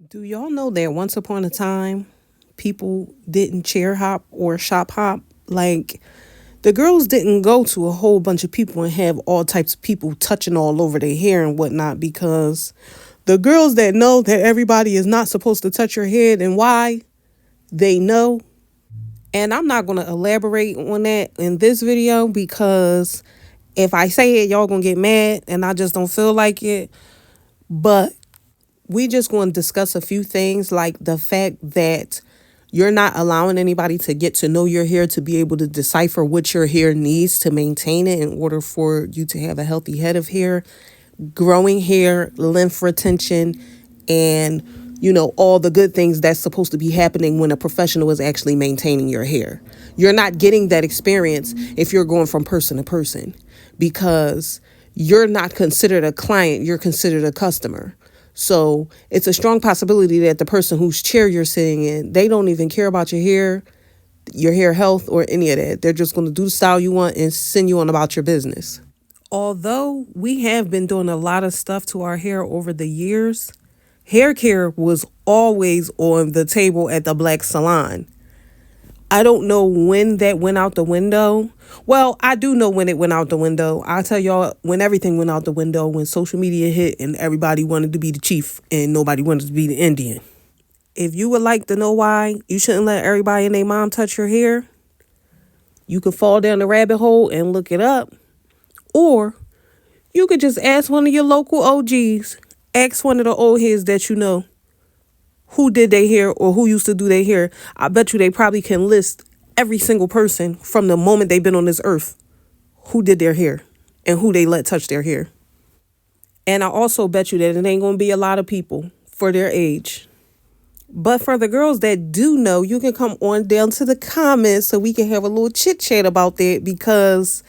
Do y'all know that once upon a time, people didn't chair hop or shop hop? Like, the girls didn't go to a whole bunch of people and have all types of people touching all over their hair and whatnot because the girls that know that everybody is not supposed to touch your head and why, they know. And I'm not going to elaborate on that in this video because if I say it, y'all going to get mad and I just don't feel like it. But we just going to discuss a few things like the fact that you're not allowing anybody to get to know your hair to be able to decipher what your hair needs to maintain it in order for you to have a healthy head of hair, growing hair, lymph retention, and all the good things that's supposed to be happening when a professional is actually maintaining your hair. You're not getting that experience if you're going from person to person because you're not considered a client, you're considered a customer. So it's a strong possibility that the person whose chair you're sitting in, they don't even care about your hair health, or any of that. They're just going to do the style you want and send you on about your business. Although we have been doing a lot of stuff to our hair over the years, hair care was always on the table at the Black Salon. I don't know when that went out the window. Well, I do know when it went out the window. I'll tell y'all when everything went out the window, when social media hit and everybody wanted to be the chief and nobody wanted to be the Indian. If you would like to know why you shouldn't let everybody and their mom touch your hair, you could fall down the rabbit hole and look it up. Or you could just ask one of your local OGs. Ask one of the old heads that you know who did their hair or who used to do their hair. I bet you they probably can list every single person from the moment they've been on this earth who did their hair and who they let touch their hair. And I also bet you that it ain't going to be a lot of people for their age. But for the girls that do know, you can come on down to the comments so we can have a little chit chat about that, because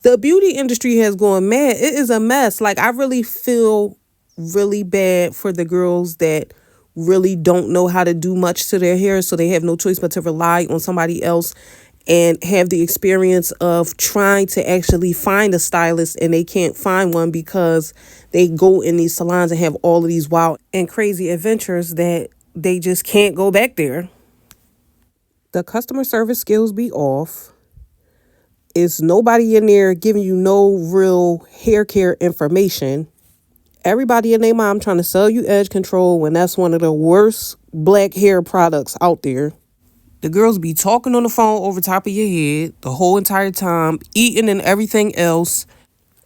the beauty industry has gone mad. It is a mess. Like, I really feel really bad for the girls that really don't know how to do much to their hair, so they have no choice but to rely on somebody else and have the experience of trying to actually find a stylist and they can't find one because they go in these salons and have all of these wild and crazy adventures that they just can't go back there. The customer service skills be off. It's nobody in there giving you no real hair care information. Everybody and their mom trying to sell you edge control when that's one of the worst black hair products out there. The girls be talking on the phone over top of your head the whole entire time, eating and everything else.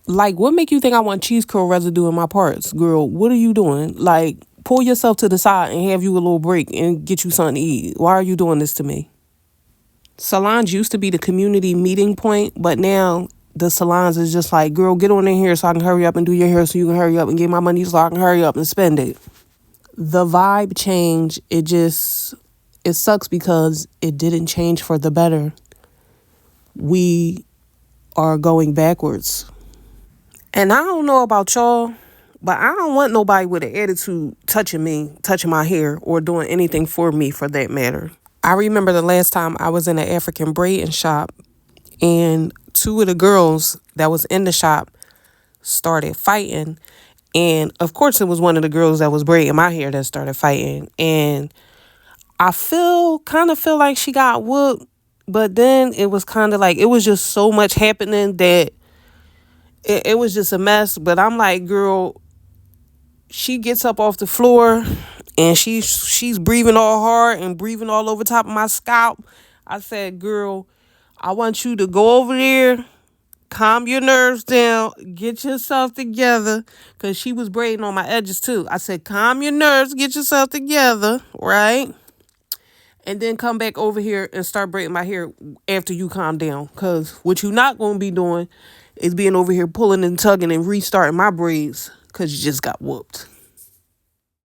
Like, what make you think I want cheese curl residue in my parts? Girl, what are you doing? Like, pull yourself to the side and have you a little break and get you something to eat. Why are you doing this to me? Salons used to be the community meeting point, but now the salons is just like, girl, get on in here so I can hurry up and do your hair so you can hurry up and get my money so I can hurry up and spend it. The vibe change, it sucks because it didn't change for the better. We are going backwards. And I don't know about y'all, but I don't want nobody with an attitude touching me, touching my hair, or doing anything for me for that matter. I remember the last time I was in an African braiding shop and two of the girls that was in the shop started fighting. And of course it was one of the girls that was braiding my hair that started fighting. And I kind of feel like she got whooped. But then it was kind of like, it was just so much happening that it was just a mess. But I'm like, girl, she gets up off the floor and she's breathing all hard and breathing all over top of my scalp. I said, girl, I want you to go over there, calm your nerves down, get yourself together, because she was braiding on my edges too. I said, calm your nerves, get yourself together, right? And then come back over here and start braiding my hair after you calm down, because what you're not going to be doing is being over here pulling and tugging and restarting my braids because you just got whooped.